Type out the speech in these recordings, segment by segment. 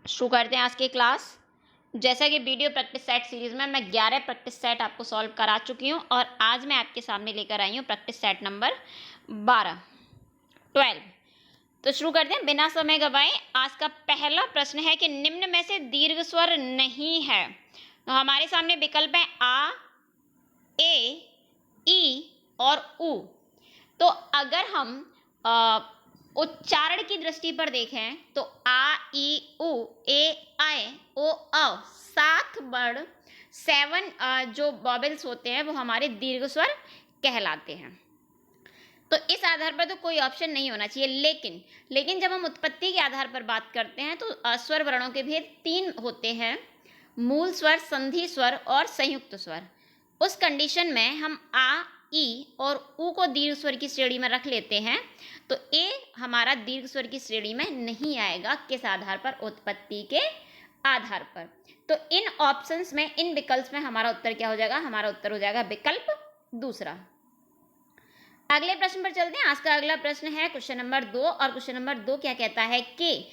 शुरू करते हैं आज की क्लास। जैसा कि वीडियो प्रैक्टिस सेट सीरीज में मैं 11 प्रैक्टिस सेट आपको सॉल्व करा चुकी हूं और आज मैं आपके सामने लेकर आई हूं प्रैक्टिस सेट नंबर 12। तो शुरू करते हैं बिना समय गवाए। आज का पहला प्रश्न है कि निम्न में से दीर्घ स्वर नहीं है। तो हमारे सामने विकल्प है आ, ए, ई और उ। तो अगर हम उच्चारण की दृष्टि पर देखें तो आ, ई, उ, ए, ऐ, ओ, औ 7 वर्ण 7 जो वॉवेल्स होते हैं वो हमारे दीर्घ स्वर कहलाते हैं। तो इस आधार पर तो कोई ऑप्शन नहीं होना चाहिए, लेकिन जब हम उत्पत्ति के आधार पर बात करते हैं तो स्वर वर्णों के भेद 3 होते हैं: मूल स्वर, संधि स्वर और संयुक्त स्वर। उस कंडीशन में हम आ, ई और उ को दीर्घ स्वर की श्रेणी में रख लेते हैं, तो ए हमारा दीर्घ स्वर की श्रेणी में नहीं आएगा। किस आधार पर? उत्पत्ति के आधार पर। तो इन ऑप्शंस में, इन विकल्प में हमारा उत्तर क्या हो जाएगा? हमारा उत्तर हो जाएगा विकल्प दूसरा। अगले प्रश्न पर चलते हैं। आज का अगला प्रश्न है क्वेश्चन नंबर 2 और क्वेश्चन नंबर 2 क्या कहता है कि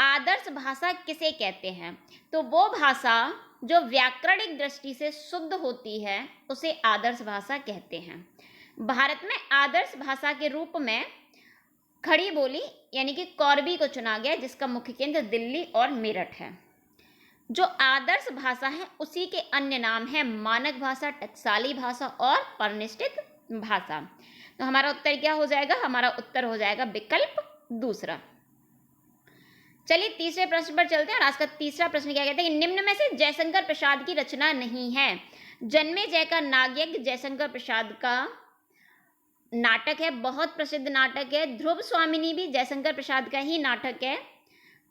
आदर्श भाषा किसे कहते हैं? तो वो भाषा जो व्याकरणिक दृष्टि से शुद्ध होती है उसे आदर्श भाषा कहते हैं। भारत में आदर्श भाषा के रूप में खड़ी बोली यानी कि कौरवी को चुना गया, जिसका मुख्य केंद्र दिल्ली और मेरठ है। जो आदर्श भाषा है उसी के अन्य नाम है मानक भाषा, टकसाली भाषा और परिनिष्ठित भाषा। तो हमारा उत्तर क्या हो जाएगा? हमारा उत्तर हो जाएगा विकल्प दूसरा। चलिए तीसरे प्रश्न पर चलते हैं और आज का तीसरा प्रश्न क्या कहता है कि निम्न में से जयशंकर प्रसाद की रचना नहीं है। जन्मेजय का नागयज्ञ जयशंकर प्रसाद का नाटक है, बहुत प्रसिद्ध नाटक है। ध्रुव स्वामिनी भी जयशंकर प्रसाद का ही नाटक है।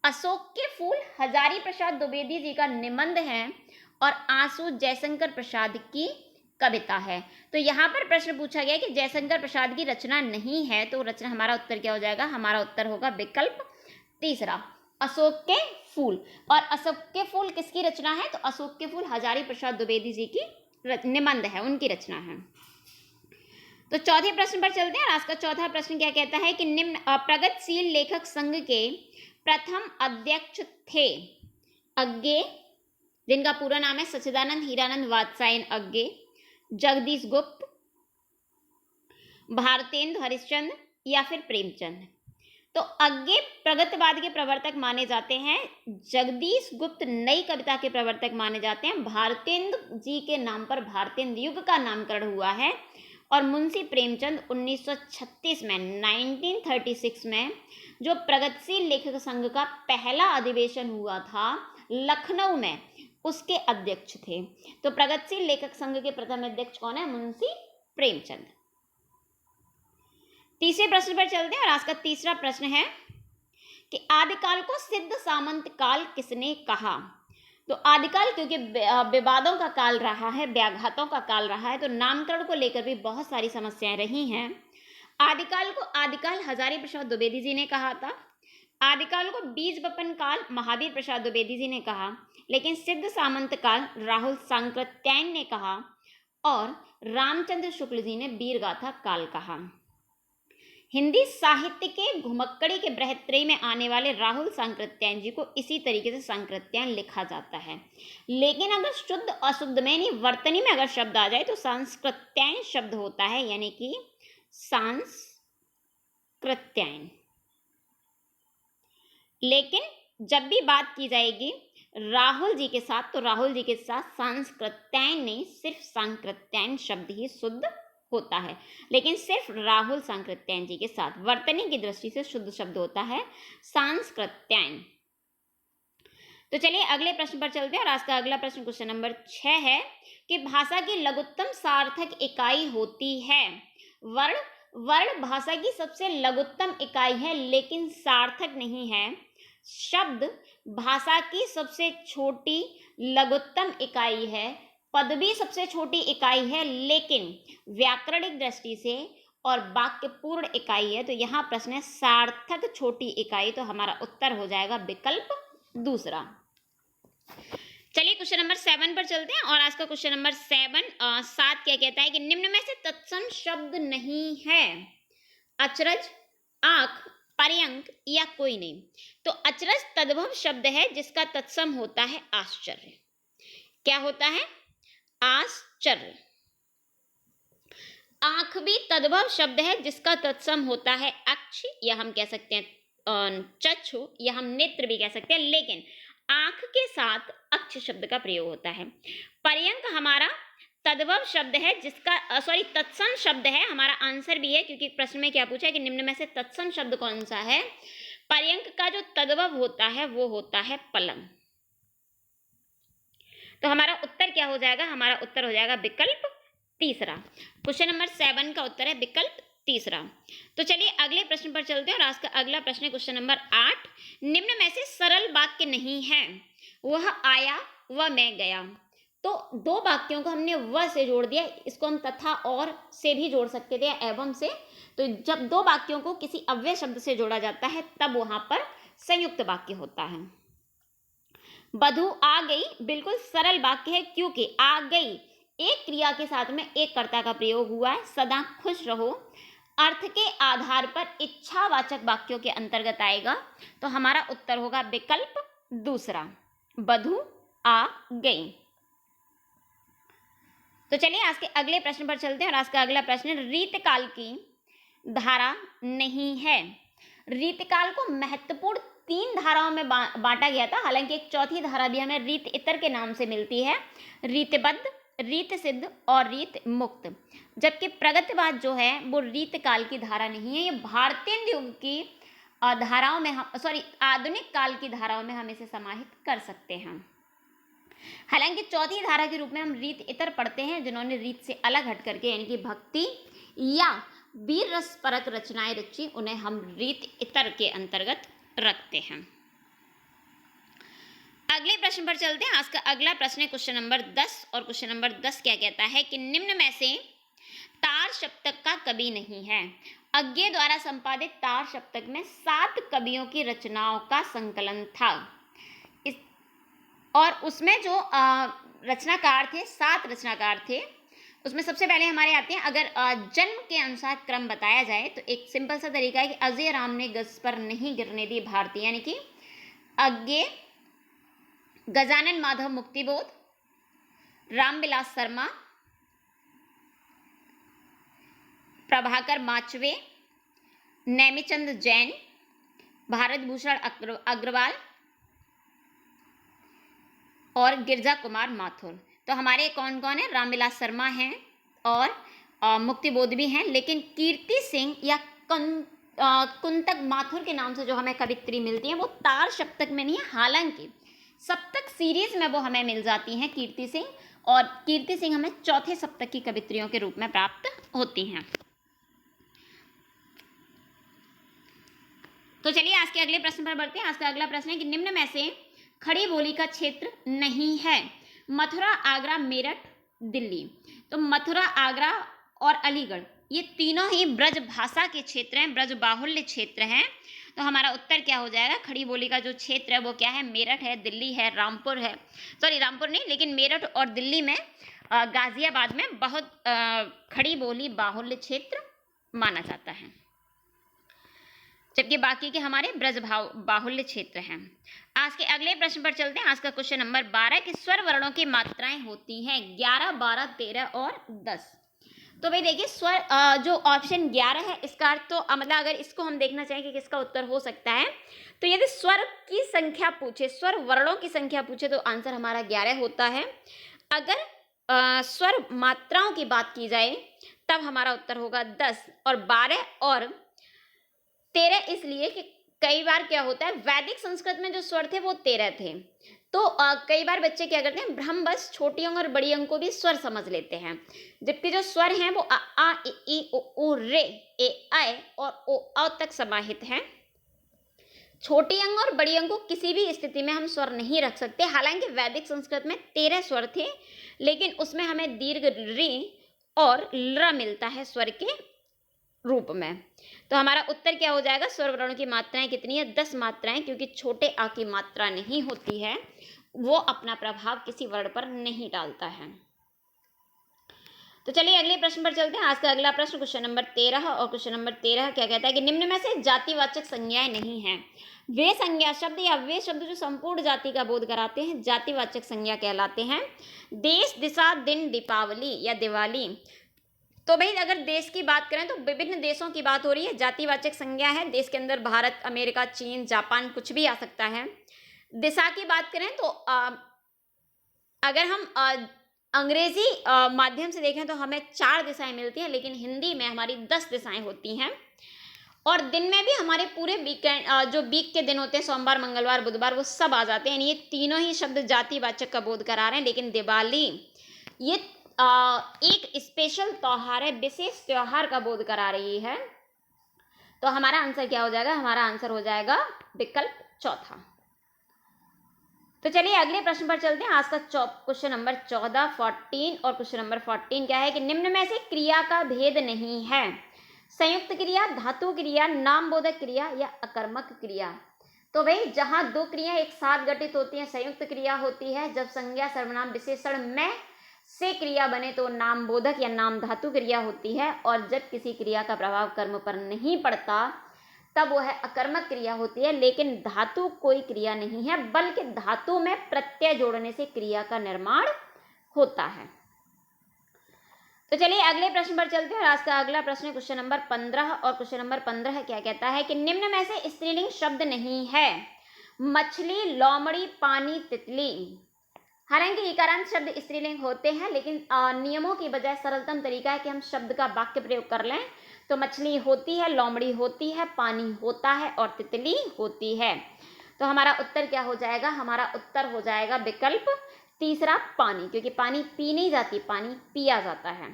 अशोक के फूल हजारी प्रसाद द्विवेदी जी का निबंध है और आंसू जयशंकर प्रसाद की कविता है। तो यहाँ पर प्रश्न पूछा गया कि जयशंकर प्रसाद की रचना नहीं है, तो रचना हमारा उत्तर क्या हो जाएगा? हमारा उत्तर होगा विकल्प तीसरा, अशोक के फूल। और अशोक के फूल किसकी रचना है? तो अशोक के फूल हजारी प्रसाद द्विवेदी जी की निबंध है, उनकी रचना है। तो चौथे प्रश्न पर चलते हैं। आज का चौथा प्रश्न क्या कहता है कि निम्न प्रगतिशील लेखक संघ के प्रथम अध्यक्ष थे अज्ञे, जिनका पूरा नाम है सच्चिदानंद हीरानंद वात्स्यायन अज्ञे, जगदीश गुप्त, भारतेंदु हरिश्चंद्र या फिर प्रेमचंद। तो अज्ञे प्रगतिवाद के प्रवर्तक माने जाते हैं, जगदीश गुप्त नई कविता के प्रवर्तक माने जाते हैं, भारतेंदु जी के नाम पर भारतेंदु युग का नामकरण हुआ है और मुंशी प्रेमचंद 1936 में 1936 में जो प्रगतिशील लेखक संघ का पहला अधिवेशन हुआ था लखनऊ में, उसके अध्यक्ष थे। तो प्रगतिशील लेखक संघ के प्रथम अध्यक्ष कौन है? मुंशी प्रेमचंद। तीसरे प्रश्न पर चलते हैं और आज का तीसरा प्रश्न है कि आदिकाल को सिद्ध सामंत काल किसने कहा? तो आदिकाल क्योंकि विवादों का काल रहा है, व्याघातों का काल रहा है, तो नामकरण को लेकर भी बहुत सारी समस्याएं रही हैं। आदिकाल को आदिकाल हजारी प्रसाद द्विवेदी जी ने कहा था। आदिकाल को बीज बपन काल महावीर प्रसाद द्विवेदी जी ने कहा, लेकिन सिद्ध सामंत काल राहुल सांकृत्यायन ने कहा और रामचंद्र शुक्ल जी ने वीरगाथा काल कहा। हिंदी साहित्य के घुमक्कड़ी के बृहत्त्रयी में आने वाले राहुल सांकृत्यायन जी को इसी तरीके से सांकृत्यायन लिखा जाता है, लेकिन अगर शुद्ध अशुद्ध में नहीं वर्तनी में अगर शब्द आ जाए तो सांकृत्यायन शब्द होता है, यानी कि सांकृत्यायन। लेकिन जब भी बात की जाएगी राहुल जी के साथ, तो राहुल जी के साथ सांकृत्यायन नहीं, सिर्फ सांकृत्यायन शब्द ही शुद्ध होता है। लेकिन सिर्फ राहुल सांकृत्यायन जी के साथ वर्तनी की दृष्टि से शुद्ध शब्द होता है सांकृत्यायन। तो चलिए अगले प्रश्न पर चलते हैं और आज का अगला प्रश्न क्वेश्चन नंबर 6 है कि भाषा की लघुत्तम सार्थक इकाई होती है। वर्ण भाषा की सबसे लघुत्तम इकाई है लेकिन सार्थक नहीं है। शब्द भाषा की सबसे छोटी लघुत्तम इकाई है। पद भी सबसे छोटी इकाई है लेकिन व्याकरणिक दृष्टि से और वाक्य पूर्ण इकाई है। तो यहाँ प्रश्न है सार्थक छोटी इकाई, तो हमारा उत्तर हो जाएगा विकल्प दूसरा। चलिए क्वेश्चन नंबर 7 पर चलते हैं और आज का क्वेश्चन नंबर 7 क्या कहता है कि निम्न में से तत्सम शब्द नहीं है। अचरज, आंख, पर्यंक या कोई नहीं। तो अचरज तद्भव शब्द है जिसका तत्सम होता है आश्चर्य। क्या होता है? आश्चर्य। आंख भी तद्भव शब्द है जिसका तत्सम होता है अक्ष, या हम कह सकते हैं चक्षु, या हम नेत्र भी कह सकते हैं, लेकिन आंख के साथ अक्ष शब्द का प्रयोग होता है। पर्यंक हमारा तद्भव शब्द है जिसका तत्सम शब्द है। हमारा आंसर भी है, क्योंकि प्रश्न में क्या पूछा है कि निम्न में से तत्सम शब्द कौन सा है। पर्यंक का जो तद्भव होता है वो होता है पलंग। तो हमारा उत्तर क्या हो जाएगा? हमारा उत्तर हो जाएगा विकल्प तीसरा। क्वेश्चन नंबर 7 का उत्तर है विकल्प तीसरा। तो चलिए अगले प्रश्न पर चलते हैं, और आज का अगला प्रश्न है क्वेश्चन नंबर 8। निम्न में से सरल वाक्य नहीं है। वह आया व मैं गया। तो दो वाक्यों को हमने व से जोड़ दिया, इसको हम तथा और से भी जोड़ सकते थे, एवं से। तो जब दो वाक्यों को किसी अव्यय शब्द से जोड़ा जाता है तब वहां पर संयुक्त वाक्य होता है। बधू आ गई बिल्कुल सरल वाक्य है, क्योंकि आ गई एक क्रिया के साथ में एक कर्ता का प्रयोग हुआ है। सदा खुश रहो अर्थ के आधार पर इच्छावाचक वाक्यों के अंतर्गत आएगा। तो हमारा उत्तर होगा विकल्प दूसरा, बधू आ गई। तो चलिए आज के अगले प्रश्न पर चलते हैं, और आज का अगला प्रश्न रीतकाल की धारा नहीं है। रीतकाल को महत्वपूर्ण 3 धाराओं में बांटा गया था, हालांकि एक चौथी धारा भी हमें रीत इतर के नाम से मिलती है, रीतबद्ध, रीत सिद्ध और रीत मुक्त। जबकि प्रगतिवाद जो है वो रीतकाल की धारा नहीं है, ये भारतीय युग की धाराओं में आधुनिक काल की धाराओं में हम इसे समाहित कर सकते हैं। हालांकि चौथी धारा के रूप में हम रीत इतर पढ़ते हैं, जिन्होंने रीत से अलग हट करके यानी कि भक्ति या वीर रस परक रचनाएं रची, उन्हें हम रीत इतर के अंतर्गत रखते हैं। अगले प्रश्न पर चलते हैं। आज का अगला प्रश्न है क्वेश्चन नंबर 10, और क्वेश्चन नंबर 10 क्या कहता है कि निम्न में से तार सप्तक का कवि नहीं है। अज्ञे द्वारा संपादित तार सप्तक में 7 कवियों की रचनाओं का संकलन था, और उसमें जो रचनाकार थे 7 रचनाकार थे, उसमें सबसे पहले हमारे आते हैं, अगर जन्म के अनुसार क्रम बताया जाए तो एक सिंपल सा तरीका है कि अजय राम ने गज पर नहीं गिरने दी भारती, यानी कि अज्ञे, गजानन माधव मुक्तिबोध, रामविलास शर्मा, प्रभाकर माचवे, नेमिचंद जैन, भारत भूषण अग्रवाल और गिरजा कुमार माथुर। तो हमारे कौन कौन है? रामविलास शर्मा हैं और मुक्तिबोध भी हैं, लेकिन कीर्ति सिंह या कुंतक माथुर के नाम से जो हमें कवित्री मिलती है वो तार सप्तक में नहीं है। हालांकि सप्तक सीरीज में वो हमें मिल जाती हैं कीर्ति सिंह, और कीर्ति सिंह हमें चौथे सप्तक की कवित्रियों के रूप में प्राप्त होती हैं। तो चलिए आज के अगले प्रश्न पर बढ़ते हैं। आज का अगला प्रश्न है कि निम्न में से खड़ी बोली का क्षेत्र नहीं है। मथुरा, आगरा, मेरठ, दिल्ली। तो मथुरा, आगरा और अलीगढ़ ये तीनों ही ब्रज भाषा के क्षेत्र हैं, ब्रज बाहुल्य क्षेत्र हैं। तो हमारा उत्तर क्या हो जाएगा? खड़ी बोली का जो क्षेत्र है वो क्या है? मेरठ है, दिल्ली है, रामपुर है, रामपुर नहीं, लेकिन मेरठ और दिल्ली में, गाजियाबाद में बहुत खड़ी बोली बाहुल्य क्षेत्र माना जाता है, जबकि बाकी के हमारे ब्रज बाहुल्य क्षेत्र हैं। आज के अगले प्रश्न पर चलते हैं। आज का क्वेश्चन नंबर 12 कि स्वर वर्णों की मात्राएं होती हैं 11, 12, 13 और 10। तो भाई देखिए, स्वर जो ऑप्शन 11 है इसका अर्थ तो मतलब अगर इसको हम देखना चाहें कि किसका उत्तर हो सकता है, तो यदि स्वर की संख्या पूछे, स्वर वर्णों की संख्या पूछे तो आंसर हमारा 11 होता है। अगर स्वर मात्राओं की बात की जाए तब हमारा उत्तर होगा 10, और 12 और 13 इसलिए कि कई बार क्या होता है, वैदिक संस्कृत में जो स्वर थे वो 13 थे, तो कई बार बच्चे क्या करते हैं, भ्रमवश छोटी अंग और बड़ी अंग को भी स्वर समझ लेते हैं, जबकि जो स्वर हैं वो आ, आ इ, ई, उ, रे, ए, ऐ और ओ, औ तक समाहित हैं। छोटी अंग और बड़ी अंग को किसी भी स्थिति में हम स्वर नहीं रख सकते। हालांकि वैदिक संस्कृत में 13 स्वर थे, लेकिन उसमें हमें दीर्घ रि और ल मिलता है स्वर के रूप में। तो हमारा उत्तर क्या हो जाएगा? स्वर वर्णों की मात्राएं कितनी है? 10 मात्राएं, क्योंकि छोटे आ की मात्रा नहीं होती है, वो अपना प्रभाव किसी वर्ण पर नहीं डालता है। तो चलिए अगले प्रश्न पर चलते हैं। आज का अगला प्रश्न क्वेश्चन नंबर 13, और क्वेश्चन नंबर 13 क्या कहता है कि निम्न में से जातिवाचक संज्ञाएं नहीं हैं। वे संज्ञा शब्द या वे शब्द जो संपूर्ण जाति का बोध कराते हैं जातिवाचक संज्ञा कहलाते हैं। देश, दिशा, दिन, दीपावली या दिवाली। तो भाई अगर देश की बात करें तो विभिन्न देशों की बात हो रही है, जातिवाचक संज्ञा है। देश के अंदर भारत, अमेरिका, चीन, जापान कुछ भी आ सकता है। दिशा की बात करें तो अगर हम अंग्रेजी माध्यम से देखें तो हमें 4 दिशाएं मिलती हैं, लेकिन हिंदी में हमारी 10 दिशाएं होती हैं। और दिन में भी हमारे पूरे वीकेंड जो वीक के दिन होते हैं, सोमवार, मंगलवार, बुधवार, वो सब आ जाते हैं। ये तीनों ही शब्द जातिवाचक का बोध करा रहे हैं। लेकिन दिवाली ये एक स्पेशल त्योहार है, विशेष त्योहार का बोध करा रही है। तो हमारा आंसर क्या हो जाएगा? हमारा आंसर हो जाएगा विकल्प चौथा। तो चलिए अगले प्रश्न पर चलते हैं। आज का क्वेश्चन नंबर 14, 14 और क्वेश्चन नंबर 14 क्या है कि निम्न में से क्रिया का भेद नहीं है। संयुक्त क्रिया, धातु क्रिया, नामबोधक क्रिया या अकर्मक क्रिया। तो भाई जहां 2 क्रिया एक साथ गठित होती हैं, संयुक्त क्रिया होती है। जब संज्ञा, सर्वनाम, विशेषण में से क्रिया बने तो नामबोधक या नाम धातु क्रिया होती है। और जब किसी क्रिया का प्रभाव कर्म पर नहीं पड़ता तब वह अकर्मक क्रिया होती है। लेकिन धातु कोई क्रिया नहीं है, बल्कि धातु में प्रत्यय जोड़ने से क्रिया का निर्माण होता है। तो चलिए अगले प्रश्न पर चलते हैं। और आज का अगला प्रश्न क्वेश्चन नंबर 15, और क्वेश्चन नंबर 15 क्या कहता है कि निम्न में से स्त्रीलिंग शब्द नहीं है। मछली, लोमड़ी, पानी, तितली। हालांकि इकारांत शब्द स्त्रीलिंग होते हैं, लेकिन नियमों की बजाय सरलतम तरीका है कि हम शब्द का वाक्य प्रयोग कर लें। तो मछली होती है, लोमड़ी होती है, पानी होता है और तितली होती है। तो हमारा उत्तर क्या हो जाएगा? हमारा उत्तर हो जाएगा विकल्प तीसरा, पानी, क्योंकि पानी पी नहीं जाती, पानी पिया जाता है।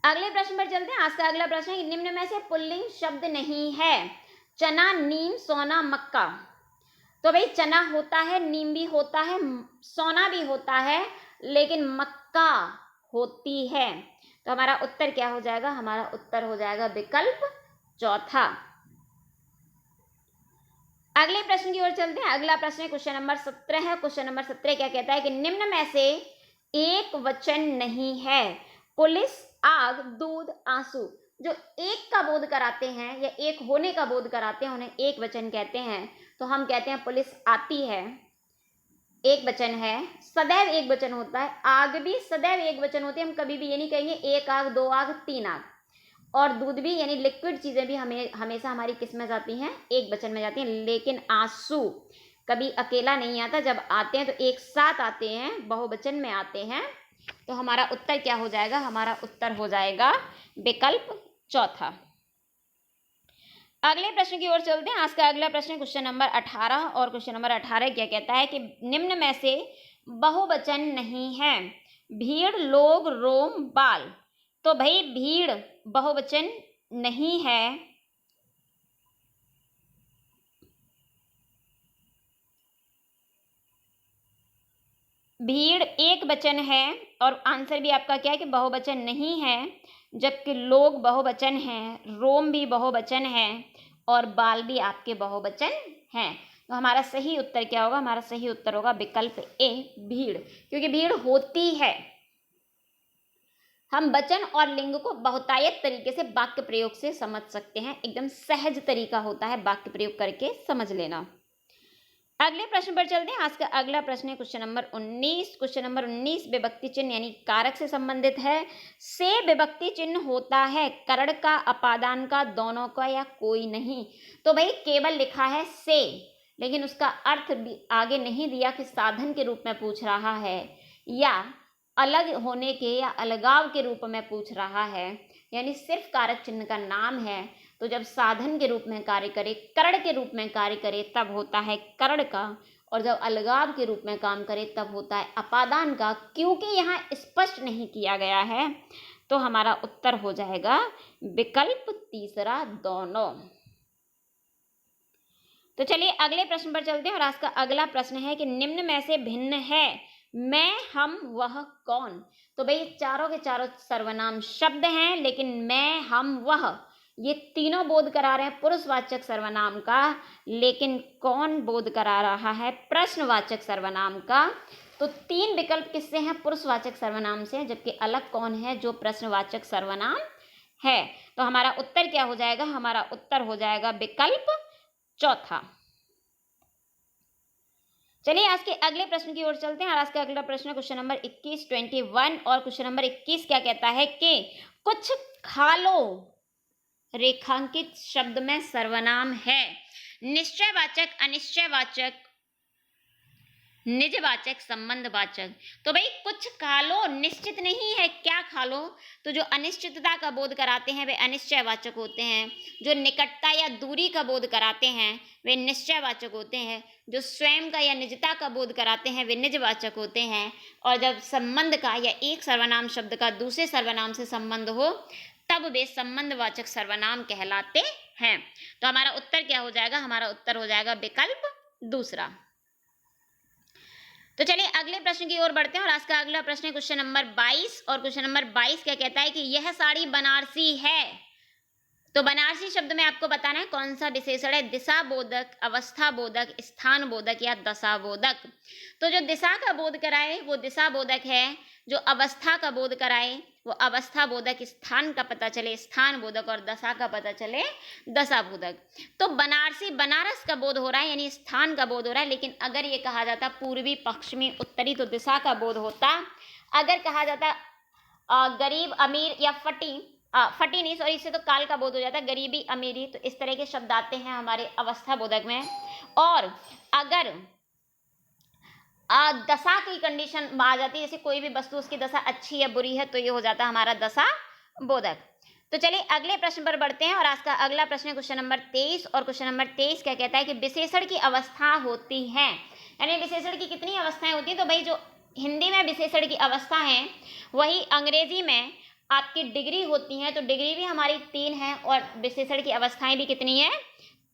अगले प्रश्न पर चलते हैं। आज का अगला प्रश्न है कि निम्न में से पुल्लिंग शब्द नहीं है। चना, नीम, सोना, मक्का। तो भाई चना होता है, नीम भी होता है, सोना भी होता है, लेकिन मक्का होती है। तो हमारा उत्तर क्या हो जाएगा? हमारा उत्तर हो जाएगा विकल्प चौथा। अगले प्रश्न की ओर चलते हैं। अगला प्रश्न है क्वेश्चन नंबर 17 है। क्वेश्चन नंबर 17 क्या कहता है कि निम्न में से एक वचन नहीं है। पुलिस, आग, दूध, आंसू। जो एक का बोध कराते हैं या एक होने का बोध कराते हैं उन्हें एक वचन कहते हैं। तो हम कहते हैं पुलिस आती है, एक वचन है, सदैव एक वचन होता है। आग भी सदैव एक वचन होती है। हम कभी भी ये नहीं कहेंगे एक आग, 2 आग, 3 आग। और दूध भी यानी लिक्विड चीजें भी हमेशा हमारी किस में जाती हैं? एक वचन में जाती हैं। लेकिन आंसू कभी अकेला नहीं आता, जब आते हैं तो एक साथ आते हैं, बहुवचन में आते हैं। तो हमारा उत्तर क्या हो जाएगा? हमारा उत्तर हो जाएगा विकल्प चौथा। अगले प्रश्न की ओर चलते हैं। आज का अगला प्रश्न क्वेश्चन नंबर 18, और क्वेश्चन नंबर 18 क्या कहता है कि निम्न में से बहुवचन नहीं है। भीड़, लोग, रोम, बाल। तो भाई भीड़ बहुवचन नहीं है। भीड़ एक वचन है, और आंसर भी आपका क्या है कि बहुवचन नहीं है। जबकि लोग बहुवचन हैं, रोम भी बहुवचन है, और बाल भी आपके बहुवचन हैं। तो हमारा सही उत्तर क्या होगा? हमारा सही उत्तर होगा विकल्प ए, भीड़, क्योंकि भीड़ होती है। हम वचन और लिंग को बहुतायत तरीके से वाक्य प्रयोग से समझ सकते हैं। एकदम सहज तरीका होता है वाक्य प्रयोग करके समझ लेना। अगले प्रश्न पर चलते हैं। आज का अगला प्रश्न है क्वेश्चन नंबर 19। क्वेश्चन नंबर 19 विभक्ति चिन्ह यानी कारक से संबंधित है। से विभक्ति चिन्ह होता है करण का, अपादान का, दोनों का या कोई नहीं। तो भाई केवल लिखा है से, लेकिन उसका अर्थ भी आगे नहीं दिया कि साधन के रूप में पूछ रहा है या अलग होने के या अलगाव के रूप में पूछ रहा है। यानी सिर्फ कारक चिन्ह का नाम है, तो जब साधन के रूप में कार्य करे, करण के रूप में कार्य करे, तब होता है करण का, और जब अलगाव के रूप में काम करे तब होता है अपादान का। क्योंकि यहाँ स्पष्ट नहीं किया गया है, तो हमारा उत्तर हो जाएगा विकल्प तीसरा, दोनों। तो चलिए अगले प्रश्न पर चलते हैं। और आज का अगला प्रश्न है कि निम्न में से भिन्न है मैं, हम, वह, कौन। तो भाई चारों के चारों सर्वनाम शब्द हैं, लेकिन मैं, हम, वह ये तीनों बोध करा रहे हैं पुरुषवाचक सर्वनाम का, लेकिन कौन बोध करा रहा है प्रश्नवाचक सर्वनाम का। तो 3 विकल्प किससे हैं? पुरुषवाचक सर्वनाम से, जबकि अलग कौन है? जो प्रश्नवाचक सर्वनाम है। तो हमारा उत्तर क्या हो जाएगा? हमारा उत्तर हो जाएगा विकल्प चौथा। चलिए आज के अगले प्रश्न की ओर चलते हैं। और आज का अगला प्रश्न क्वेश्चन नंबर 21 और क्वेश्चन नंबर 21 क्या कहता है कि कुछ खालो रेखांकित शब्द में सर्वनाम है। निश्चयवाचक, अनिश्चयवाचक, निजवाचक, संबंधवाचक। तो भाई कुछ खालो निश्चित नहीं है, क्या खालो? तो जो अनिश्चितता का बोध कराते हैं वे अनिश्चयवाचक होते हैं। जो निकटता या दूरी का बोध कराते हैं वे निश्चयवाचक होते हैं। जो स्वयं का या निजता का बोध कराते हैं वे निजवाचक होते हैं। और जब संबंध का या एक सर्वनाम शब्द का दूसरे सर्वनाम से संबंध हो तब वे संबंधवाचक सर्वनाम कहलाते हैं। तो हमारा उत्तर क्या हो जाएगा? हमारा उत्तर हो जाएगा विकल्प दूसरा। तो चलिए अगले प्रश्न की ओर बढ़ते हैं। और आज का अगला प्रश्न है क्वेश्चन नंबर 22। और क्वेश्चन नंबर 22 क्या कहता है कि यह साड़ी बनारसी है। तो बनारसी शब्द में आपको बताना है कौन सा विशेषण है? दिशा बोधक, अवस्था बोधक, स्थान बोधक या दशा बोधक। तो जो दिशा का बोध कराए वो दिशा बोधक है। जो अवस्था का बोध कराए वो अवस्था बोधक, स्थान का पता चले स्थान बोधक और दशा का पता चले दशा बोधक। तो बनारसी, बनारस का बोध हो रहा है यानी स्थान का बोध हो रहा है। लेकिन अगर ये कहा जाता पूर्वी, पश्चिमी, उत्तरी तो दिशा का बोध होता। अगर कहा जाता गरीब, अमीर या फटी नहीं, सॉरी, इससे तो काल का बोध हो जाता है, गरीबी, अमीरी। तो इस तरह के शब्द आते हैं हमारे अवस्था बोधक में। और अगर दशा की कंडीशन आ जाती है, जैसे कोई भी वस्तु उसकी दशा अच्छी या बुरी है, तो ये हो जाता है हमारा दशा बोधक। तो चलिए अगले प्रश्न पर बढ़ते हैं। और आज का अगला प्रश्न है क्वेश्चन नंबर 23। और क्वेश्चन नंबर 23 क्या कहता है कि विशेषण की अवस्था होती है। यानी विशेषण की कितनी अवस्थाएं होती हैं? तो भाई जो हिंदी में विशेषण की अवस्था है वही अंग्रेजी में आपकी डिग्री होती है। तो डिग्री भी हमारी 3 है और विशेषण की अवस्थाएं भी कितनी है?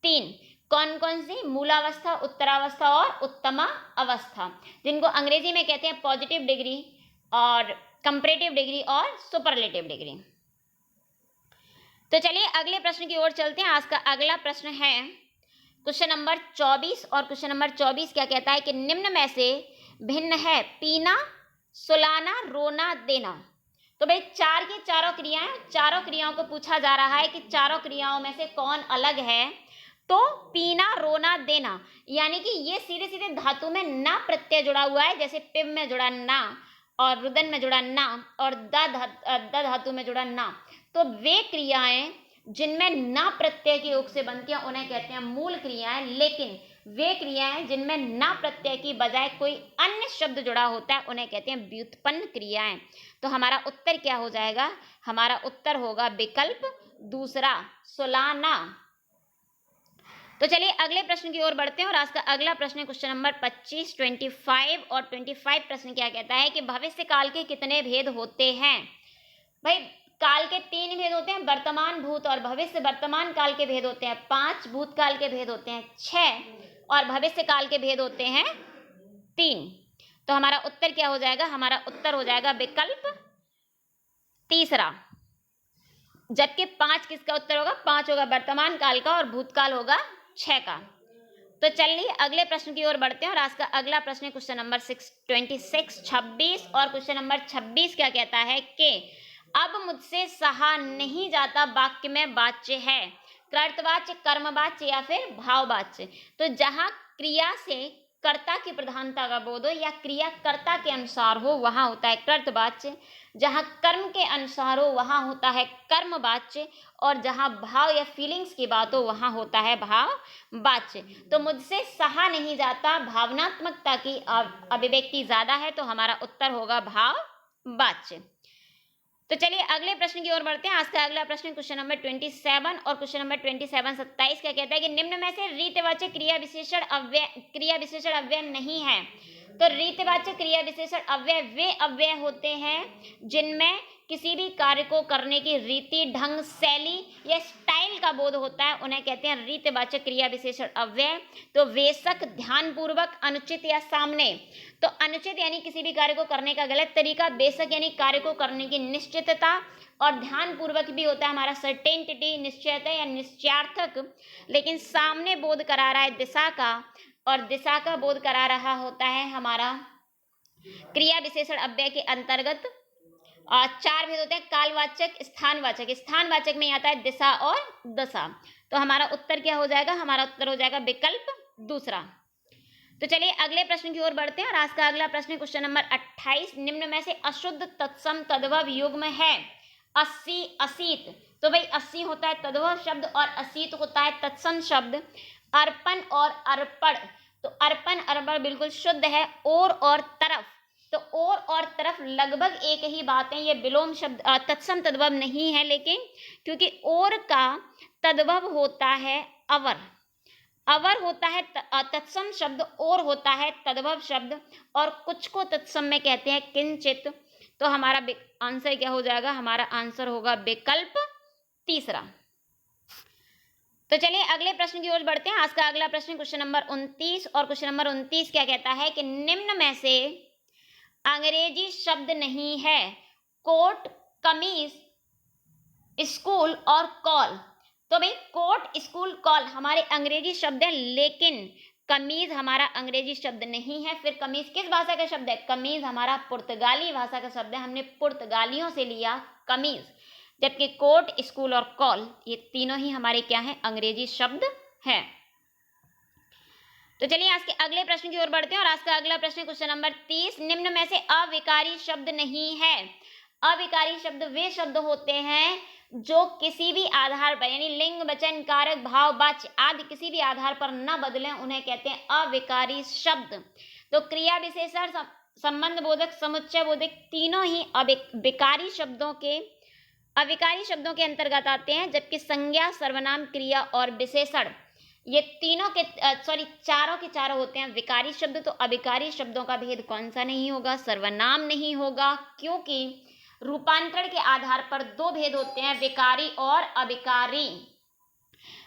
3। कौन कौन सी? मूलावस्था, उत्तरावस्था और उत्तमा अवस्था, जिनको अंग्रेजी में कहते हैं पॉजिटिव डिग्री और कंपैरेटिव डिग्री और सुपरलेटिव डिग्री। तो चलिए अगले प्रश्न की ओर चलते हैं। आज का अगला प्रश्न है क्वेश्चन नंबर 24। और क्वेश्चन नंबर 24 क्या कहता है कि निम्न में से भिन्न है पीना, सुलाना, रोना, देना। तो भाई चार की चारों क्रियाएं, चारों क्रियाओं को पूछा जा रहा है कि चारों क्रियाओं में से कौन अलग है। तो पीना, रोना, देना, यानी कि ये सीधे सीधे धातु में ना प्रत्यय जुड़ा हुआ है। जैसे पिव में जुड़ा ना और रुदन में जुड़ा ना और द धातु में जुड़ा ना। तो वे क्रियाएं जिनमें ना प्रत्यय के योग से बनती हैं उन्हें कहते हैं मूल क्रियाएं। लेकिन वे क्रियाएं जिनमें ना प्रत्यय की बजाय कोई अन्य शब्द जुड़ा होता है उन्हें कहते हैं व्युत्पन्न क्रियाएं। तो हमारा उत्तर क्या हो जाएगा? हमारा उत्तर होगा विकल्प दूसरा, सुलाना। तो चलिए अगले प्रश्न की ओर बढ़ते हैं। और आज का अगला प्रश्न है क्वेश्चन नंबर 25, 25 और 25 प्रश्न क्या कहता है कि भविष्य काल के कितने भेद होते हैं। भाई काल के 3 भेद होते हैं, वर्तमान, भूत और भविष्य। वर्तमान काल के भेद होते हैं 5, भूतकाल के भेद होते हैं 6 और भविष्य काल के भेद होते हैं 3। तो हमारा उत्तर क्या हो जाएगा? हमारा उत्तर हो जाएगा विकल्प तीसरा। जबकि 5 किसका उत्तर होगा? 5 होगा वर्तमान काल का और भूतकाल होगा 6 का। तो चलिए अगले प्रश्न की ओर बढ़ते हैं। और आज का अगला प्रश्न है क्वेश्चन नंबर 26 और क्वेश्चन नंबर 26 क्या कहता है कि अब मुझसे सहा नहीं जाता वाक्य में वाच्य है कर्तवाच्य, कर्मवाच्य या फिर भाववाच्य। तो जहां क्रिया से कर्ता की प्रधानता का बोध हो या क्रिया कर्ता के अनुसार हो वहां होता है कर्तवाच्य, जहां कर्म के अनुसार हो वहां होता है कर्मवाच्य और जहां भाव या फीलिंग्स की बात हो वहां होता है भाववाच्य। तो मुझसे सहा नहीं जाता भावनात्मकता की अभिव्यक्ति ज्यादा है, तो हमारा उत्तर होगा भाववाच्य। तो चलिए अगले प्रश्न की ओर बढ़ते हैं। आज का अगला प्रश्न क्वेश्चन नंबर 27 और क्वेश्चन नंबर 27 क्या कहता है कि निम्न में से रीतवाचक क्रिया विशेषण अव्यय नहीं है। तो रीतवाचक क्रिया विशेषण अव्यय वे अव्यय होते हैं जिनमें किसी भी कार्य को करने की रीति, ढंग, शैली या स्टाइल का बोध होता है, उन्हें कहते हैं रीतवाचक क्रिया विशेषण अव्यय। तो वेशक, ध्यानपूर्वक, अनुचित या सामने। तो अनुचित यानी किसी भी कार्य को करने का गलत तरीका, बेशक यानी कार्य को करने की निश्चितता और ध्यानपूर्वक भी होता है हमारा सर्टेनिटी, निश्चयता या निश्चयार्थक। लेकिन सामने बोध करा रहा है दिशा का और दिशा का बोध करा रहा होता है हमारा क्रिया विशेषण अव्यय के अंतर्गत चार भेद होते हैं, कालवाचक, स्थानवाचक। स्थानवाचक में आता है दिशा और दशा। तो हमारा उत्तर क्या हो जाएगा? हमारा उत्तर हो जाएगा विकल्प दूसरा। तो चलिए अगले प्रश्न की ओर बढ़ते हैं और आज का अगला प्रश्न क्वेश्चन नंबर 28, निम्न में से अशुद्ध तत्सम तद्भव युग्म है 80 असीत। तो भाई 80 होता है तद्भव शब्द और असीत होता है तत्सम शब्द। अर्पण और अर्पण, तो अर्पण अर्पण बिल्कुल शुद्ध है। और तरफ, तो और तरफ लगभग एक ही बात है। ये विलोम शब्द तत्सम तद्भव नहीं है, लेकिन क्योंकि और का तद्भव होता है अवर, अवर होता है तत्सम शब्द, और होता है तद्भव शब्द, और कुछ को तत्सम में कहते हैं किंचित। तो हमारा आंसर क्या हो जाएगा? हमारा आंसर होगा विकल्प तीसरा। तो चलिए अगले प्रश्न की ओर बढ़ते हैं। आज का अगला प्रश्न क्वेश्चन नंबर 29, और क्वेश्चन नंबर 29 क्या कहता है कि निम्न में से अंग्रेजी शब्द नहीं है कोट, कमीज, स्कूल और कॉल। तो भाई कोट, स्कूल, कॉल हमारे अंग्रेजी शब्द है, लेकिन कमीज हमारा अंग्रेजी शब्द नहीं है। फिर कमीज किस भाषा का शब्द है? कमीज हमारा पुर्तगाली भाषा का शब्द है, हमने पुर्तगालियों से लिया कमीज। जबकि कोट, स्कूल और कॉल ये तीनों ही हमारे क्या हैं? अंग्रेजी शब्द हैं। तो चलिए आज के अगले प्रश्न की ओर बढ़ते हैं और आज का अगला प्रश्न क्वेश्चन नंबर 30, निम्न में से अविकारी शब्द नहीं है। अविकारी शब्द वे शब्द होते हैं जो किसी भी आधार पर, यानी लिंग, वचन, कारक, भाव, वाच्य आदि किसी भी आधार पर न बदलें, उन्हें कहते हैं अविकारी शब्द। तो क्रिया विशेषण, संबंध बोधक, समुच्चय बोधक तीनों ही अविकारी शब्दों के अंतर्गत आते हैं। जबकि संज्ञा, सर्वनाम, क्रिया और विशेषण ये तीनों के चारों के चारों होते हैं विकारी शब्द। तो अविकारी शब्दों का भेद कौन सा नहीं होगा? सर्वनाम नहीं होगा, क्योंकि रूपांतरण के आधार पर दो भेद होते हैं, विकारी और अविकारी।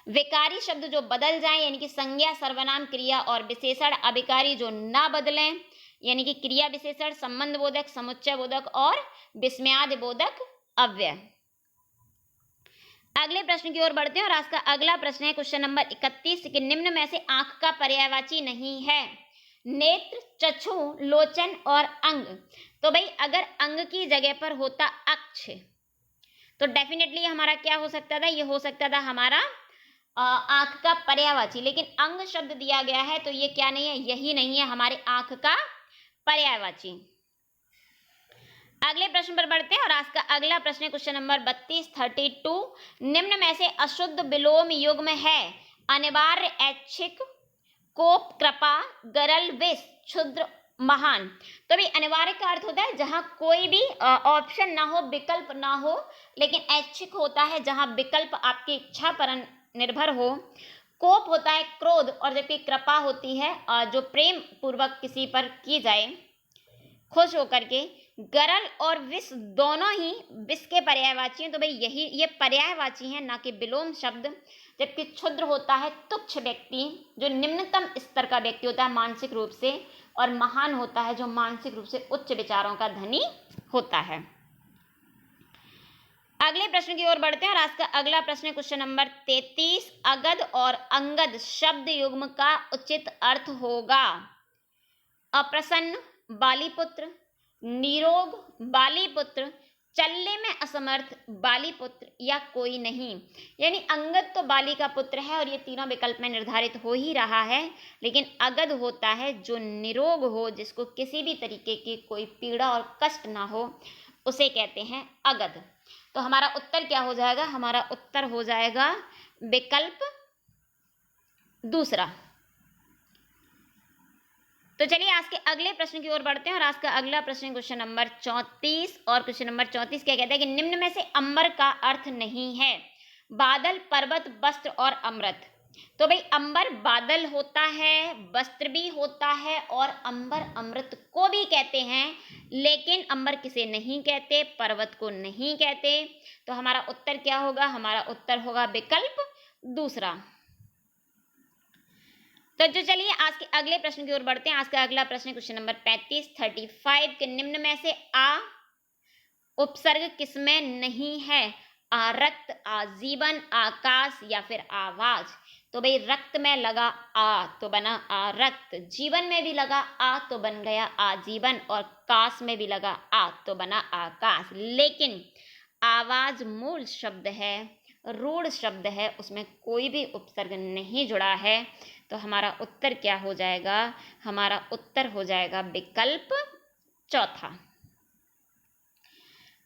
विकारी शब्द जो बदल जाएं, यानी कि संज्ञा, सर्वनाम, क्रिया और विशेषण। अविकारी जो ना बदलें, यानी कि क्रिया विशेषण, संबंध बोधक, समुच्चय बोधक और विस्मयादि बोधक अव्यय। अगले प्रश्न की ओर बढ़ते हैं और आज का अगला प्रश्न है क्वेश्चन नंबर 31 कि निम्न में से आंख का पर्यायवाची नहीं है नेत्र, चक्षु, लोचन और अंग। तो भाई अगर अंग की जगह पर होता अक्ष तो डेफिनेटली हमारा क्या हो सकता था? ये हो सकता था हमारा आंख का पर्यायवाची। लेकिन अंग शब्द दिया गया है तो ये क्या नहीं है? यही नहीं है हमारे आंख का पर्यायवाची। अगले प्रश्न पर बढ़ते हैं और आज का अगला प्रश्न है क्वेश्चन नंबर 32 निम्न में से अशुद्ध विलोम युग्म है अनिवार्य, ऐच्छिक, कोप, कृपा, गरल, विष, क्षुद्र, महान। तो भी अनिवार्य का अर्थ होता है जहां कोई भी ऑप्शन ना हो, विकल्प ना हो, लेकिन ऐच्छिक होता है जहां विकल्प आपकी इच्छा पर निर्भर हो। कोप होता है क्रोध, और जबकि कृपा होती है जो प्रेम पूर्वक किसी पर की जाए खुश होकर के। गरल और विष दोनों ही विष के पर्यायवाची हैं। तो भाई ये पर्यायवाची हैं, ना कि विलोम शब्द। जबकि क्षुद्र होता है तुच्छ व्यक्ति, जो निम्नतम स्तर का व्यक्ति होता है मानसिक रूप से, और महान होता है जो मानसिक रूप से उच्च विचारों का धनी होता है। अगले प्रश्न की ओर बढ़ते हैं और आज का अगला प्रश्न क्वेश्चन नंबर 33, अगध और अंगद शब्द युग्म का उचित अर्थ होगा अप्रसन्न, बालीपुत्र, निरोग, बालीपुत्र, चलने में असमर्थ, बालीपुत्र, या कोई नहीं। यानी अंगद तो बाली का पुत्र है और ये तीनों विकल्प में निर्धारित हो ही रहा है, लेकिन अगध होता है जो निरोग हो, जिसको किसी भी तरीके की कोई पीड़ा और कष्ट ना हो, उसे कहते हैं अगध। तो हमारा उत्तर क्या हो जाएगा? हमारा उत्तर हो जाएगा विकल्प दूसरा। तो चलिए आज के अगले प्रश्न की ओर बढ़ते हैं और आज का अगला प्रश्न क्वेश्चन नंबर 34, और क्वेश्चन नंबर 34 क्या कहता है कि निम्न में से अंबर का अर्थ नहीं है बादल, पर्वत, वस्त्र और अमृत। तो भाई अंबर बादल होता है, वस्त्र भी होता है, और अंबर अमृत को भी कहते हैं, लेकिन अंबर किसे नहीं कहते? पर्वत को नहीं कहते। तो हमारा उत्तर क्या होगा? हमारा उत्तर होगा विकल्प दूसरा। तो जो चलिए आज के अगले प्रश्न की ओर बढ़ते हैं। आज का अगला प्रश्न क्वेश्चन नंबर 35 के निम्न में से आ उपसर्ग किसमें नहीं है? आरक्त, आजीवन, आकाश या फिर आवाज। तो भाई रक्त में लगा आ तो बना आ रक्त, जीवन में भी लगा आ तो बन गया आजीवन, और काश में भी लगा आ तो बना आकाश। लेकिन आवाज मूल शब्द है, रूढ़ शब्द है, उसमें कोई भी उपसर्ग नहीं जुड़ा है। तो हमारा उत्तर क्या हो जाएगा? हमारा उत्तर हो जाएगा विकल्प चौथा।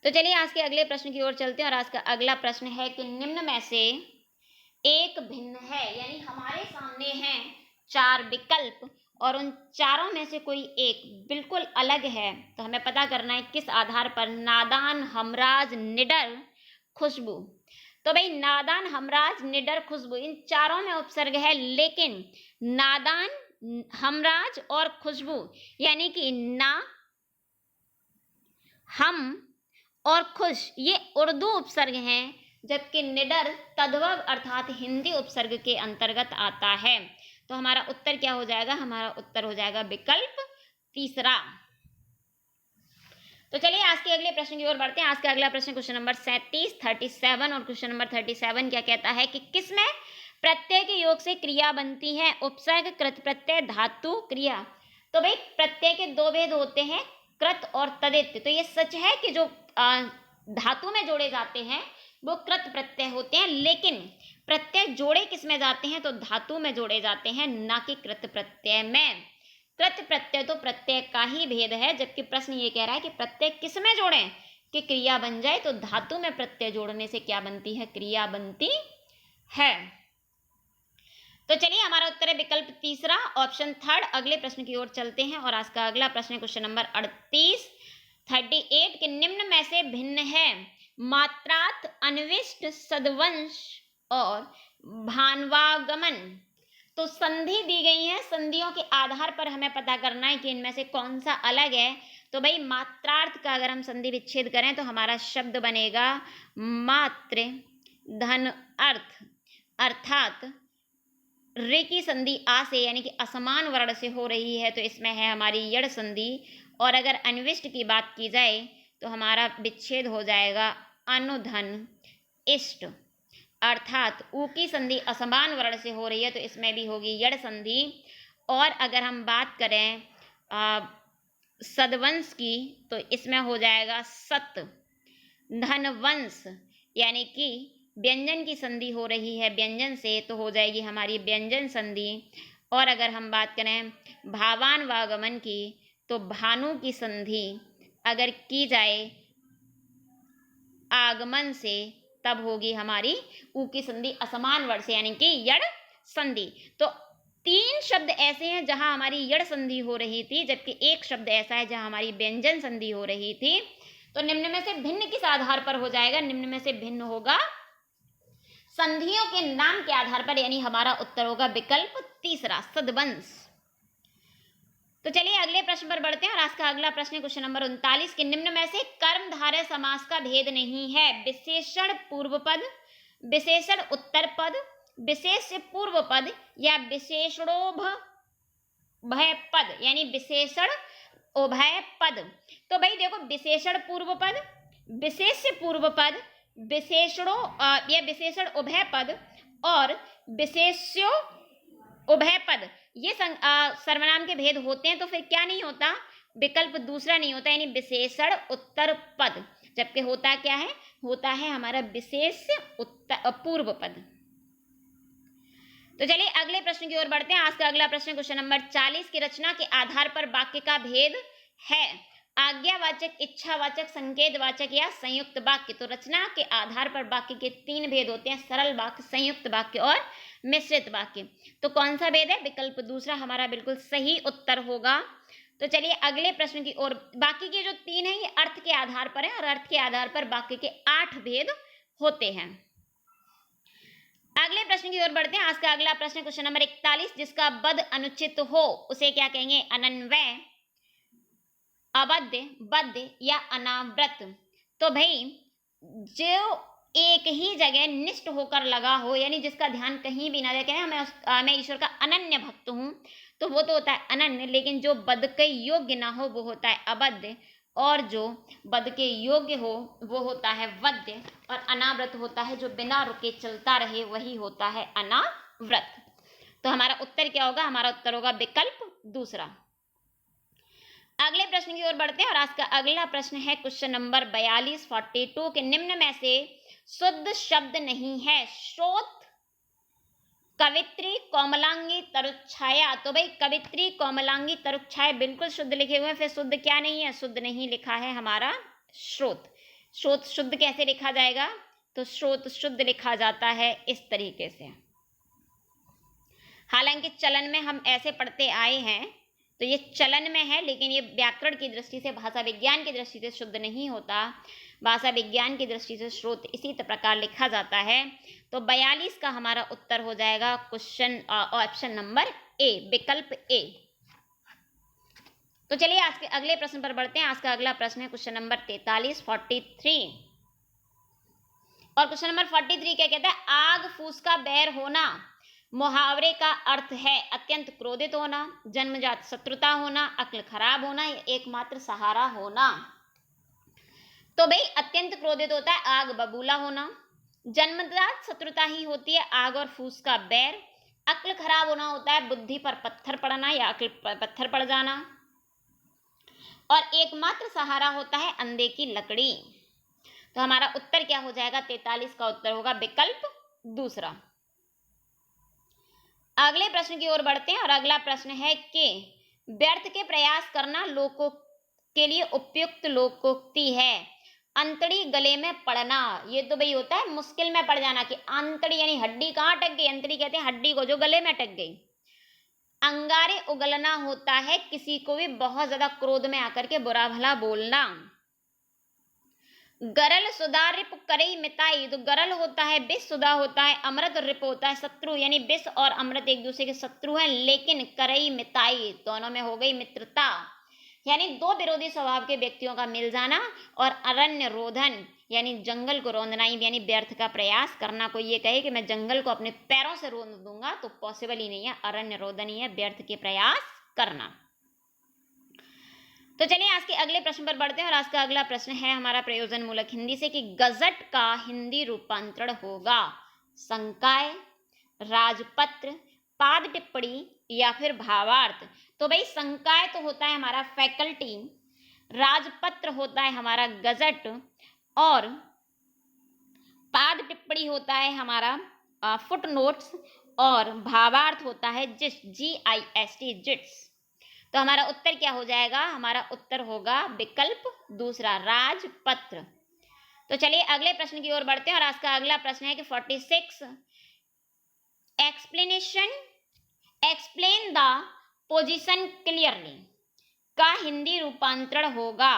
तो चलिए आज के अगले प्रश्न की ओर चलते हैं, और आज का अगला प्रश्न है कि निम्न में से एक भिन्न है, यानी हमारे सामने हैं 4 विकल्प और उन चारों में से कोई एक बिल्कुल अलग है। तो हमें पता करना है किस आधार पर। नादान, हमराज, निडर, खुशबू। तो भाई नादान, हमराज, निडर, खुशबू, इन चारों में उपसर्ग है, लेकिन नादान, हमराज और खुशबू यानी कि ना, हम और खुश ये उर्दू उपसर्ग हैं, जबकि निडर तद्भव अर्थात हिंदी उपसर्ग के अंतर्गत आता है। तो हमारा उत्तर क्या हो जाएगा? हमारा उत्तर हो जाएगा विकल्प तीसरा। तो चलिए आज के अगले प्रश्न की ओर बढ़ते हैं। आज का अगला प्रश्न क्वेश्चन नंबर 37, 37 और क्वेश्चन नंबर 37 क्या कहता है कि किसमें प्रत्यय के योग से क्रिया बनती है? उपसर्ग, कृत प्रत्यय, धातु, क्रिया। तो भाई प्रत्यय के 2 भेद होते हैं, कृत और तदित। तो ये सच है कि जो धातु में जोड़े जाते हैं वो कृत प्रत्यय होते हैं, लेकिन प्रत्यय जोड़े किस में जाते हैं? तो धातु में जोड़े जाते हैं, ना कि कृत प्रत्यय में। कृत प्रत्यय तो प्रत्यय का ही भेद है, जबकि प्रश्न ये कह रहा है कि प्रत्यय किस में जोड़ें कि क्रिया बन जाए। तो धातु में प्रत्यय जोड़ने से क्या बनती है? क्रिया बनती है। तो चलिए हमारा उत्तर है विकल्प तीसरा, ऑप्शन थर्ड। अगले प्रश्न की ओर चलते हैं, और आज का अगला प्रश्न है क्वेश्चन नंबर 38 के निम्न में से भिन्न है मात्रार्थ, अन्विष्ट, सद्वंश और भान्वागमन। तो संधि दी गई है, संधियों के आधार पर हमें पता करना है कि इनमें से कौन सा अलग है। तो भाई मात्रार्थ का अगर हम संधि विच्छेद करें तो हमारा शब्द बनेगा मात्र धन अर्थ, अर्थात रे की संधि आ से यानी कि असमान वर्ण से हो रही है, तो इसमें है हमारी यड़ संधि। और अगर अन्विष्ट की बात की जाए तो हमारा विच्छेद हो जाएगा अनुधन इष्ट, अर्थात ऊ की संधि असमान वर्ण से हो रही है, तो इसमें भी होगी यड़ संधि। और अगर हम बात करें सदवंश की तो इसमें हो जाएगा सत धनवंश, यानी कि व्यंजन की संधि हो रही है व्यंजन से, तो हो जाएगी हमारी व्यंजन संधि। और अगर हम बात करें भावान वागमन की तो भानु की संधि अगर की जाए आगमन से तब होगी हमारी ऊ की संधि असमान वर्ण से यानी कि यड़ संधि। तो 3 शब्द ऐसे हैं जहां हमारी यड़ संधि हो रही थी, जबकि एक शब्द ऐसा है जहां हमारी व्यंजन संधि हो रही थी। तो निम्न में से भिन्न किस आधार पर हो जाएगा? निम्न में से भिन्न होगा संधियों के नाम के आधार पर, यानी हमारा उत्तर होगा विकल्प तीसरा, सद्वंश। तो चलिए अगले प्रश्न पर बढ़ते हैं, और आज का अगला प्रश्न है क्वेश्चन नंबर 39 के निम्न में से कर्मधारय समास का भेद नहीं है। विशेषण पूर्व पद, विशेषण उत्तर पद, विशेष्य पूर्व पद या विशेषणोभय पद, यानी विशेषण उभय पद। तो भाई देखो, विशेषण पूर्व पद, विशेष्य पूर्व पद, विशेषणों या विशेषण उभय पद और विशेष्यो उभय पद, ये सर्वनाम के भेद होते हैं। तो फिर क्या नहीं होता? विकल्प दूसरा नहीं होता, यानी विशेषण उत्तर पद, जबकि होता क्या है? होता है हमारा विशेष उत्तर पूर्व पद। तो चलिए अगले प्रश्न की ओर बढ़ते हैं। आज का अगला प्रश्न क्वेश्चन नंबर 40 की रचना के आधार पर वाक्य का भेद है आज्ञावाचक, इच्छावाचक, संकेतवाचक या संयुक्त वाक्य। तो रचना के आधार पर वाक्य के 3 भेद होते हैं, सरल वाक्य, संयुक्त वाक्य और मिश्रित वाक्य। तो कौन सा भेद है? विकल्प दूसरा हमारा बिल्कुल सही उत्तर होगा। तो चलिए अगले प्रश्न की ओर। बाकी के जो 3 हैं ये अर्थ के आधार पर है, और अर्थ के आधार पर वाक्य के 8 भेद होते हैं। अगले प्रश्न की ओर बढ़ते हैं। आज का अगला प्रश्न क्वेश्चन नंबर 41, जिसका बद अनुचित हो उसे क्या कहेंगे? अनन्वय, अबद्ध, बद्ध या अनावृत। तो भाई जो एक ही जगह निष्ठ होकर लगा हो, यानी जिसका ध्यान कहीं भी ना जाए, कहना मैं ईश्वर का अनन्य भक्त हूं, तो वो तो होता है अनन्य। लेकिन जो बद के योग्य ना हो वो होता है अबद्ध, और जो बद के योग्य हो वो होता है वद्य, और अनावृत होता है जो बिना रुके चलता रहे, वही होता है अनावृत। व्रत। तो हमारा उत्तर क्या होगा? हमारा उत्तर होगा विकल्प दूसरा। अगले प्रश्न की ओर बढ़ते हैं और आज का अगला प्रश्न है क्वेश्चन नंबर 42 42 के निम्न में से शुद्ध शब्द नहीं है। स्रोत, कवित्री, कोमलांगी, तरुच्छाया। तो भाई कवित्री, कोमलांगी, तरुच्छाया बिल्कुल शुद्ध लिखे हुए हैं। फिर शुद्ध क्या नहीं है? शुद्ध नहीं लिखा है हमारा स्रोत। स्रोत शुद्ध कैसे लिखा जाएगा? तो स्रोत शुद्ध लिखा जाता है इस तरीके से। हालांकि चलन में हम ऐसे पढ़ते आए हैं, तो ये चलन में है, लेकिन ये व्याकरण की दृष्टि से, भाषा विज्ञान की दृष्टि से शुद्ध नहीं होता। भाषा विज्ञान की दृष्टि से स्रोत इसी प्रकार लिखा जाता है। तो 42 का हमारा उत्तर हो जाएगा क्वेश्चन ऑप्शन नंबर ए, विकल्प ए। तो चलिए आज के अगले प्रश्न पर बढ़ते हैं। आज का अगला प्रश्न है क्वेश्चन नंबर 43 43 और क्वेश्चन नंबर 43 क्या कहता है? आग फूस का बैर होना। मुहावरे का अर्थ है अत्यंत क्रोधित होना, जन्मजात शत्रुता होना, अक्ल खराब होना या एकमात्र सहारा होना। तो भाई अत्यंत क्रोधित होता है आग बबूला होना, जन्मजात शत्रुता ही होती है आग और फूस का बैर, अक्ल खराब होना होता है बुद्धि पर पत्थर पड़ना या अक्ल पर पत्थर पड़ जाना, और एकमात्र सहारा होता है अंधे की लकड़ी। तो हमारा उत्तर क्या हो जाएगा? 43 का उत्तर होगा विकल्प दूसरा। अगले प्रश्न की ओर बढ़ते हैं और अगला प्रश्न है कि व्यर्थ के प्रयास करना लोकों के लिए उपयुक्त लोकोक्ति है। अंतड़ी गले में पड़ना, ये तो भाई होता है मुश्किल में पड़ जाना कि अंतड़ी यानी हड्डी कहाँ अटक गई, अंतड़ी कहते हैं हड्डी को जो गले में अटक गई। अंगारे उगलना होता है किसी को भी बहुत ज्यादा क्रोध में आकर के बुरा भला बोलना। गरल सुधा रिप करई मिताई, तो गरल होता है विष, सुधा होता है अमृत, और रिप होता है शत्रु, यानी विष और अमृत एक दूसरे के शत्रु हैं। लेकिन करई मिताई दोनों में हो गई मित्रता, यानी दो विरोधी स्वभाव के व्यक्तियों का मिल जाना। और अरण्य रोधन यानी जंगल को रौंदना, यानी व्यर्थ का प्रयास करना। कोई ये कहे कि मैं जंगल को अपने पैरों से रौंद दूंगा तो पॉसिबल ही नहीं है, अरण्य रोदन ही है व्यर्थ के प्रयास करना। तो चलिए आज के अगले प्रश्न पर बढ़ते हैं और आज का अगला प्रश्न है हमारा प्रयोजन मूलक हिंदी से कि गजट का हिंदी रूपांतरण होगा संकाय, राजपत्र, पाद टिप्पणी या फिर भावार्थ। तो भाई संकाय तो होता है हमारा फैकल्टी, राजपत्र होता है हमारा गजट, और पाद टिप्पणी होता है हमारा फुट नोट्स, और भावार्थ होता है जिस्ट, GIST जिट्स। तो हमारा उत्तर क्या हो जाएगा? हमारा उत्तर होगा विकल्प दूसरा, राजपत्र। तो चलिए अगले प्रश्न की ओर बढ़ते हैं और आज का अगला प्रश्न है कि 46 explanation, explain the position clearly का हिंदी रूपांतरण होगा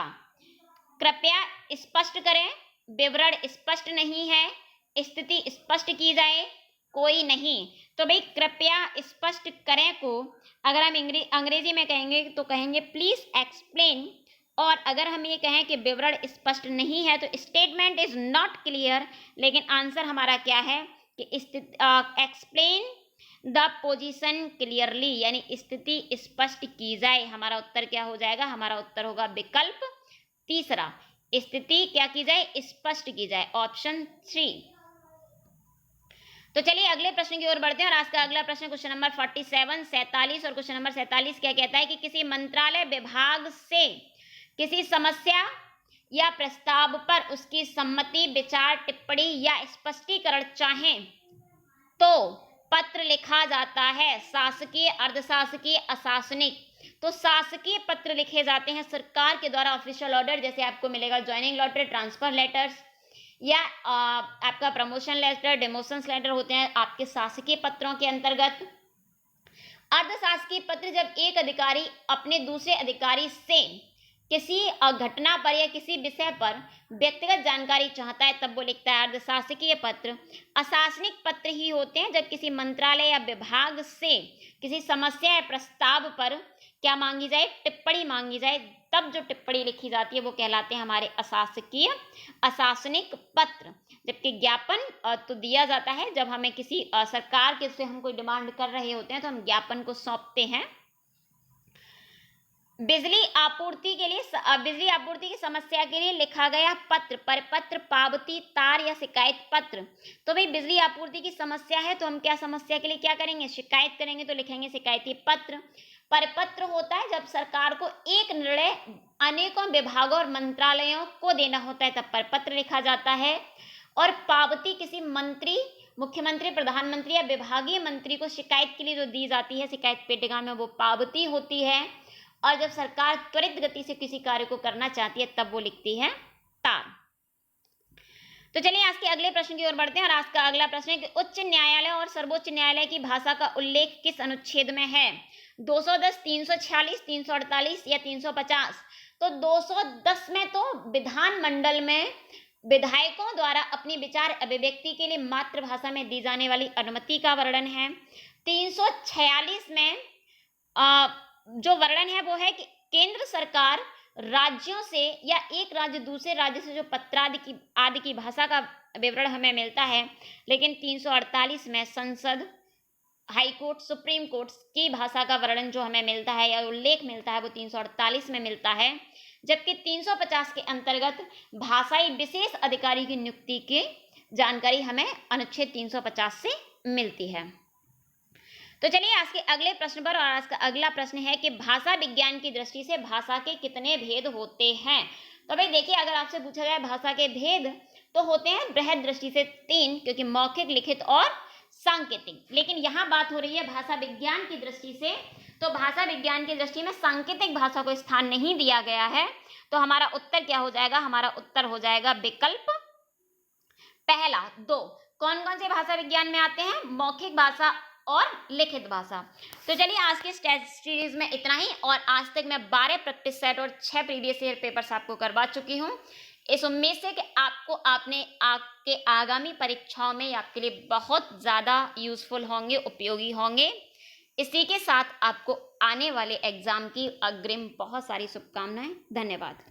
कृपया स्पष्ट करें, विवरण स्पष्ट नहीं है, स्थिति स्पष्ट की जाए, कोई नहीं। तो भाई कृपया स्पष्ट करें को अगर हम अंग्रेजी में कहेंगे तो कहेंगे प्लीज एक्सप्लेन, और अगर हम ये कहें कि विवरण स्पष्ट नहीं है तो स्टेटमेंट इज नॉट क्लियर। लेकिन आंसर हमारा क्या है कि एक्सप्लेन द पोजीशन क्लियरली, यानी स्थिति स्पष्ट की जाए। हमारा उत्तर क्या हो जाएगा? हमारा उत्तर होगा विकल्प तीसरा, स्थिति क्या की जाए? स्पष्ट की जाए, ऑप्शन 3। तो चलिए अगले प्रश्न की ओर बढ़ते हैं और आज का अगला प्रश्न क्वेश्चन नंबर 47 47 और क्वेश्चन नंबर 47 क्या कहता है कि किसी मंत्रालय विभाग से किसी समस्या या प्रस्ताव पर उसकी सम्मति, विचार, टिप्पणी या स्पष्टीकरण चाहें तो पत्र लिखा जाता है शासकीय, अर्धशासकीय, अशासनिक। तो शासकीय पत्र लिखे जाते हैं सरकार के द्वारा, ऑफिशियल ऑर्डर जैसे आपको मिलेगा ज्वाइनिंग लेटर, ट्रांसफर लेटर्स या आपका प्रमोशन लेटर, डिमोशन लेटर होते हैं आपके शासकीय पत्रों के अंतर्गत। अर्धशासकीय पत्र जब एक अधिकारी अपने दूसरे अधिकारी से किसी घटना पर या किसी विषय पर व्यक्तिगत जानकारी चाहता है तब वो लिखता है अर्धशासकीय पत्र। अशासनिक पत्र ही होते हैं जब किसी मंत्रालय या विभाग से किसी समस्या या प्रस्ताव पर क्या मांगी जाए? टिप्पणी मांगी जाए, तब जो टिप्पणी लिखी जाती है वो कहलाते हैं हमारे अशासकीय, अशासनिक पत्र। जबकि ज्ञापन तो दिया जाता है जब हमें किसी सरकार के से हम कोई डिमांड कर रहे होते हैं तो हम ज्ञापन को सौंपते हैं। बिजली आपूर्ति के लिए बिजली आपूर्ति की समस्या के लिए लिखा गया पत्र, परपत्र, पावती, तार या शिकायत पत्र। तो भाई बिजली आपूर्ति की समस्या है तो हम क्या समस्या के लिए क्या करेंगे, शिकायत करेंगे, तो लिखेंगे शिकायती पत्र। परपत्र होता है जब सरकार को एक निर्णय अनेकों विभागों और मंत्रालयों को देना होता है तब परपत्र लिखा जाता है। और पावती किसी मंत्री, मुख्यमंत्री, प्रधानमंत्री या विभागीय मंत्री को शिकायत के लिए जो दी जाती है शिकायत पेटिका में, वो पावती होती है। और जब सरकार त्वरित गति से किसी कार्य को करना चाहती है तब वो लिखती है तार। तो चलिए आज के अगले प्रश्न की ओर बढ़ते हैं। और आज का अगला प्रश्न है कि उच्च न्यायालय और सर्वोच्च न्यायालय की भाषा का उल्लेख किस अनुच्छेद में है? 210, 346, 348 या 350? तो 210 में तो विधानमंडल में विधायकों द्वारा अपनी विचार अभिव्यक्ति के लिए मातृभाषा में दी जाने वाली अनुमति का वर्णन है। 346 में जो वर्णन है वो है कि केंद्र सरकार राज्यों से या एक राज्य दूसरे राज्य से जो पत्र आदि की भाषा का विवरण हमें मिलता है। लेकिन 348 में संसद, हाई कोर्ट, सुप्रीम कोर्ट की भाषा का वर्णन जो हमें मिलता है या उल्लेख मिलता है वो 348 में मिलता है। जबकि 350 के अंतर्गत भाषाई विशेष अधिकारी की नियुक्ति की जानकारी हमें अनुच्छेद 350 से मिलती है। तो चलिए आज के अगले प्रश्न पर। और आज का अगला प्रश्न है कि भाषा विज्ञान की दृष्टि से भाषा के कितने भेद होते हैं? तो भाई देखिए, अगर आपसे पूछा जाए भाषा के भेद तो होते हैं बृहद दृष्टि से 3, क्योंकि मौखिक, लिखित और सांकेतिक। लेकिन यहाँ बात हो रही है भाषा विज्ञान की दृष्टि से, तो भाषा विज्ञान की दृष्टि में सांकेतिक भाषा को स्थान नहीं दिया गया है। तो हमारा उत्तर क्या हो जाएगा? हमारा उत्तर हो जाएगा विकल्प पहला 2। कौन कौन से भाषा विज्ञान में आते हैं? मौखिक भाषा और लिखित भाषा। तो चलिए आज के टेस्ट सीरीज में इतना ही। और आज तक मैं 12 प्रैक्टिस सेट और 6 प्रीवियस ईयर पेपर्स आपको करवा चुकी हूँ। इस उम्मीद से कि आपके आगामी परीक्षाओं में आपके लिए बहुत ज़्यादा यूजफुल होंगे, उपयोगी होंगे। इसी के साथ आपको आने वाले एग्जाम की अग्रिम बहुत सारी शुभकामनाएं। धन्यवाद।